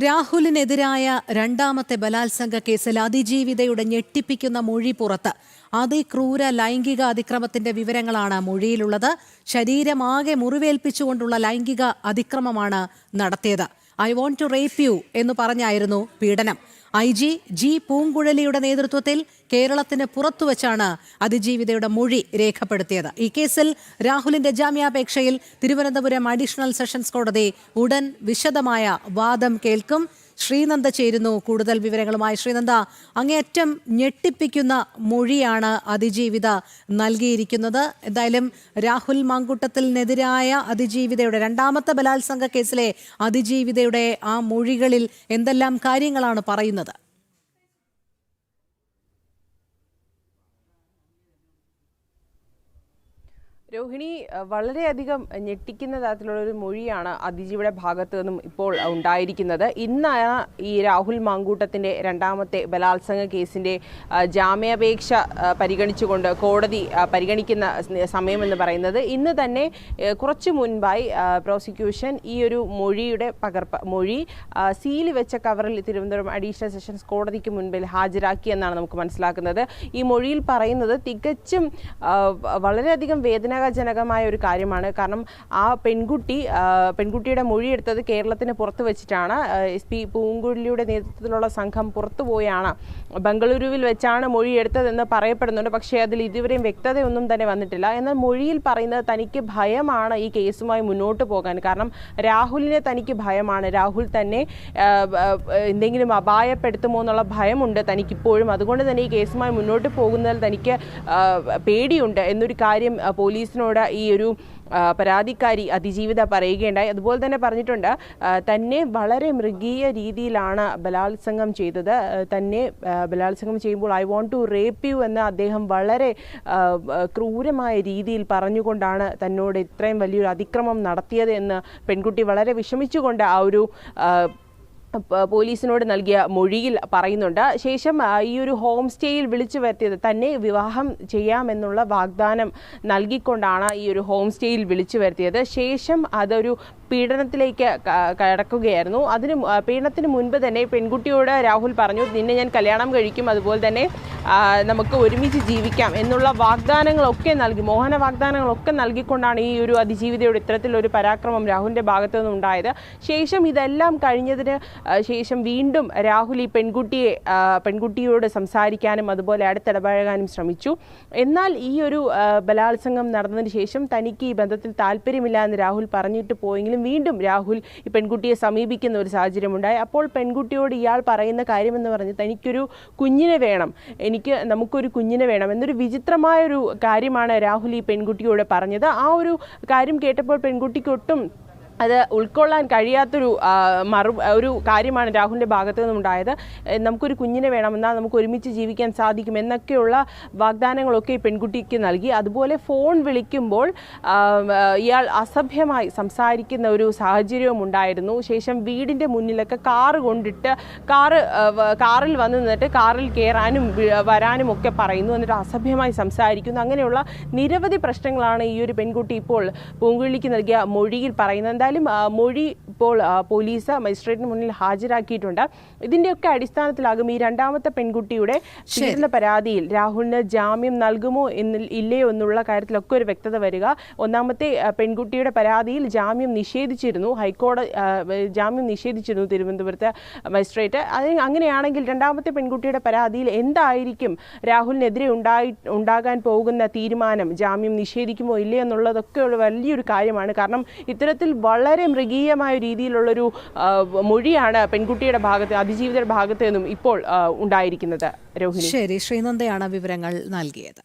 രാഹുലിനെതിരായ രണ്ടാമത്തെ ബലാത്സംഗ കേസിൽ അതിജീവിതയുടെ ഞെട്ടിപ്പിക്കുന്ന മൊഴി പുറത്ത്. അതിക്രൂര ലൈംഗിക അതിക്രമത്തിന്റെ വിവരങ്ങളാണ് മൊഴിയിലുള്ളത്. ശരീരമാകെ മുറിവേൽപ്പിച്ചുകൊണ്ടുള്ള ലൈംഗിക അതിക്രമമാണ് നടത്തിയത്. I want to rape you എന്ന് പറഞ്ഞായിരുന്നു പീഡനം. IG ജി പൂങ്കുഴലിയുടെ നേതൃത്വത്തിൽ കേരളത്തിന് പുറത്തുവച്ചാണ് അതിജീവിതയുടെ മൊഴി രേഖപ്പെടുത്തിയത്. ഈ കേസിൽ രാഹുലിന്റെ ജാമ്യാപേക്ഷയിൽ തിരുവനന്തപുരം അഡീഷണൽ സെഷൻസ് കോടതി ഉടൻ വിശദമായ വാദം കേൾക്കും. ശ്രീനന്ദ ചേരുന്നു കൂടുതൽ വിവരങ്ങളുമായി. ശ്രീനന്ദ, അങ്ങേയറ്റം ഞെട്ടിപ്പിക്കുന്ന മൊഴിയാണ് അതിജീവിത നൽകിയിരിക്കുന്നത്. എന്തായാലും രാഹുൽ മാങ്കൂട്ടത്തിനെതിരായ അതിജീവിതയുടെ രണ്ടാമത്തെ ബലാത്സംഗ കേസിലെ അതിജീവിതയുടെ ആ മൊഴികളിൽ എന്തെല്ലാം കാര്യങ്ങളാണ് പറയുന്നത്? രോഹിണി, വളരെയധികം ഞെട്ടിക്കുന്ന തരത്തിലുള്ള ഒരു മൊഴിയാണ് അതിജീവിയുടെ ഭാഗത്തു നിന്നും ഇപ്പോൾ ഉണ്ടായിരിക്കുന്നത്. ഇന്നാണ് ഈ രാഹുൽ മാങ്കൂട്ടത്തിന്റെ രണ്ടാമത്തെ ബലാത്സംഗ കേസിന്റെ ജാമ്യാപേക്ഷ പരിഗണിച്ചുകൊണ്ട് കോടതി പരിഗണിക്കുന്ന സമയമെന്ന് പറയുന്നത്. ഇന്ന് തന്നെ കുറച്ചു മുൻപായി പ്രോസിക്യൂഷൻ ഈ ഒരു മൊഴിയുടെ മൊഴി സീല് വെച്ച കവറിൽ തിരുവനന്തപുരം അഡീഷണൽ സെഷൻസ് കോടതിക്ക് മുൻപിൽ ഹാജരാക്കിയെന്നാണ് നമുക്ക് മനസ്സിലാക്കുന്നത്. ഈ മൊഴിയിൽ പറയുന്നത് തികച്ചും വളരെയധികം ജനകമായ ഒരു കാര്യമാണ്. കാരണം ആ പെൺകുട്ടിയുടെ മൊഴിയെടുത്തത് കേരളത്തിന് പുറത്ത് വെച്ചിട്ടാണ്. SP പൂങ്കുഴലിയുടെ നേതൃത്വത്തിലുള്ള സംഘം പുറത്തുപോയാണ് ബംഗളൂരുവിൽ വെച്ചാണ് മൊഴിയെടുത്തതെന്ന് പറയപ്പെടുന്നുണ്ട്. പക്ഷേ അതിൽ ഇതുവരെയും വ്യക്തതയൊന്നും തന്നെ വന്നിട്ടില്ല. എന്നാൽ മൊഴിയിൽ പറയുന്നത് തനിക്ക് ഭയമാണ് ഈ കേസുമായി മുന്നോട്ട് പോകാൻ. കാരണം രാഹുലിനെ തനിക്ക് ഭയമാണ്. രാഹുൽ തന്നെ എന്തെങ്കിലും അപായപ്പെടുത്തുമോ എന്നുള്ള ഭയമുണ്ട് തനിക്കിപ്പോഴും. അതുകൊണ്ട് തന്നെ ഈ കേസുമായി മുന്നോട്ട് പോകുന്നതിൽ തനിക്ക് പേടിയുണ്ട് എന്നൊരു കാര്യം പോലീസിനോട് ഈ ഒരു പരാതിക്കാരി അതിജീവിത പറയുകയുണ്ടായി. അതുപോലെ തന്നെ പറഞ്ഞിട്ടുണ്ട് തന്നെ വളരെ മൃഗീയ രീതിയിലാണ് ബലാത്സംഗം ചെയ്തത്. തന്നെ ബലാത്സംഗം ചെയ്യുമ്പോൾ I want to rape you എന്ന് അദ്ദേഹം വളരെ ക്രൂരമായ രീതിയിൽ പറഞ്ഞുകൊണ്ടാണ് തന്നോട് ഇത്രയും വലിയൊരു അതിക്രമം നടത്തിയത് എന്ന് പെൺകുട്ടി വളരെ വിഷമിച്ചുകൊണ്ട് ആ ഒരു പോലീസിനോട് നൽകിയ മൊഴിയിൽ പറയുന്നുണ്ട്. ശേഷം ഈ ഒരു ഹോം സ്റ്റേയിൽ വിളിച്ചു വരുത്തിയത് തന്നെ വിവാഹം ചെയ്യാമെന്നുള്ള വാഗ്ദാനം നൽകിക്കൊണ്ടാണ് ഈ ഒരു ഹോം സ്റ്റേയിൽ വിളിച്ചു വരുത്തിയത്. ശേഷം അതൊരു പീഡനത്തിലേക്ക് കടക്കുകയായിരുന്നു. പീഡനത്തിന് മുൻപ് തന്നെ പെൺകുട്ടിയോട് രാഹുൽ പറഞ്ഞു, നിന്നെ ഞാൻ കല്യാണം കഴിക്കും, അതുപോലെ തന്നെ നമുക്ക് ഒരുമിച്ച് ജീവിക്കാം എന്നുള്ള വാഗ്ദാനങ്ങളൊക്കെ നൽകി, മോഹന വാഗ്ദാനങ്ങളൊക്കെ നൽകിക്കൊണ്ടാണ് ഈ ഒരു അതിജീവിതയുടെ ഇത്തരത്തിലൊരു പരാക്രമം രാഹുലിൻ്റെ ഭാഗത്തു നിന്നുണ്ടായത്. ശേഷം ഇതെല്ലാം കഴിഞ്ഞതിന് ശേഷം വീണ്ടും രാഹുൽ ഈ പെൺകുട്ടിയോട് സംസാരിക്കാനും അതുപോലെ അടുത്തിടപഴകാനും ശ്രമിച്ചു. എന്നാൽ ഈ ഒരു ബലാത്സംഗം നടന്നതിന് ശേഷം തനിക്ക് ഈ ബന്ധത്തിൽ താല്പര്യമില്ല എന്ന് രാഹുൽ പറഞ്ഞിട്ട് പോയെങ്കിലും വീണ്ടും രാഹുൽ ഈ പെൺകുട്ടിയെ സമീപിക്കുന്ന ഒരു സാഹചര്യമുണ്ടായി. അപ്പോൾ പെൺകുട്ടിയോട് ഇയാൾ പറയുന്ന കാര്യമെന്ന് പറഞ്ഞ് തനിക്കൊരു കുഞ്ഞിനെ വേണം, നമുക്കൊരു കുഞ്ഞിനെ വേണം എന്നൊരു വിചിത്രമായൊരു കാര്യമാണ് രാഹുൽ ഈ പെൺകുട്ടിയോട് പറഞ്ഞത്. ആ ഒരു കാര്യം കേട്ടപ്പോൾ പെൺകുട്ടിക്ക് ഒട്ടും അത് ഉൾക്കൊള്ളാൻ കഴിയാത്തൊരു ഒരു കാര്യമാണ് രാഹുലിൻ്റെ ഭാഗത്തു നിന്നുണ്ടായത്. നമുക്കൊരു കുഞ്ഞിനെ വേണമെന്നാൽ നമുക്ക് ഒരുമിച്ച് ജീവിക്കാൻ സാധിക്കും എന്നൊക്കെയുള്ള വാഗ്ദാനങ്ങളൊക്കെ ഈ പെൺകുട്ടിക്ക് നൽകി. അതുപോലെ ഫോൺ വിളിക്കുമ്പോൾ ഇയാൾ അസഭ്യമായി സംസാരിക്കുന്ന ഒരു സാഹചര്യവും ഉണ്ടായിരുന്നു. ശേഷം വീടിൻ്റെ മുന്നിലൊക്കെ കാറ് കൊണ്ടിട്ട് കാറിൽ വന്ന് നിന്നിട്ട് കാറിൽ കയറാനും വരാനും ഒക്കെ പറയുന്നു. എന്നിട്ട് അസഭ്യമായി സംസാരിക്കുന്നു. അങ്ങനെയുള്ള നിരവധി പ്രശ്നങ്ങളാണ് ഈ ഒരു പെൺകുട്ടി ഇപ്പോൾ പൂങ്കുഴലിക്ക് നൽകിയ മൊഴിയിൽ പറയുന്നത്. എന്തായാലും മൊഴി ഇപ്പോൾ പോലീസ് മജിസ്ട്രേറ്റിന് മുന്നിൽ ഹാജരാക്കിയിട്ടുണ്ട്. ഇതിൻ്റെയൊക്കെ അടിസ്ഥാനത്തിലാകും ഈ രണ്ടാമത്തെ പെൺകുട്ടിയുടെ പീഡന പരാതിയിൽ രാഹുലിന് ജാമ്യം നൽകുമോ ഇല്ലയോ എന്നുള്ള കാര്യത്തിലൊക്കെ ഒരു വ്യക്തത വരിക. ഒന്നാമത്തെ പെൺകുട്ടിയുടെ പരാതിയിൽ ജാമ്യം നിഷേധിച്ചിരുന്നു, ഹൈക്കോടതി ജാമ്യം നിഷേധിച്ചിരുന്നു തിരുവനന്തപുരത്തെ മജിസ്ട്രേറ്റ്. അങ്ങനെയാണെങ്കിൽ രണ്ടാമത്തെ പെൺകുട്ടിയുടെ പരാതിയിൽ എന്തായിരിക്കും രാഹുലിനെതിരെ ഉണ്ടാകാൻ പോകുന്ന തീരുമാനം, ജാമ്യം നിഷേധിക്കുമോ ഇല്ലയോ എന്നുള്ളതൊക്കെയുള്ള വലിയൊരു കാര്യമാണ്. കാരണം ഇത്തരത്തിൽ വളരെ മൃഗീയമായ രീതിയിലുള്ളൊരു മൊഴിയാണ് പെൺകുട്ടിയുടെ ഭാഗത്ത്, അതിജീവിതയുടെ ഭാഗത്ത് നിന്നും ഇപ്പോൾ ഉണ്ടായിരിക്കുന്നത്. രോഹിണി, ശരി, ശ്രീനന്ദയാണ് വിവരങ്ങൾ നൽകിയത്.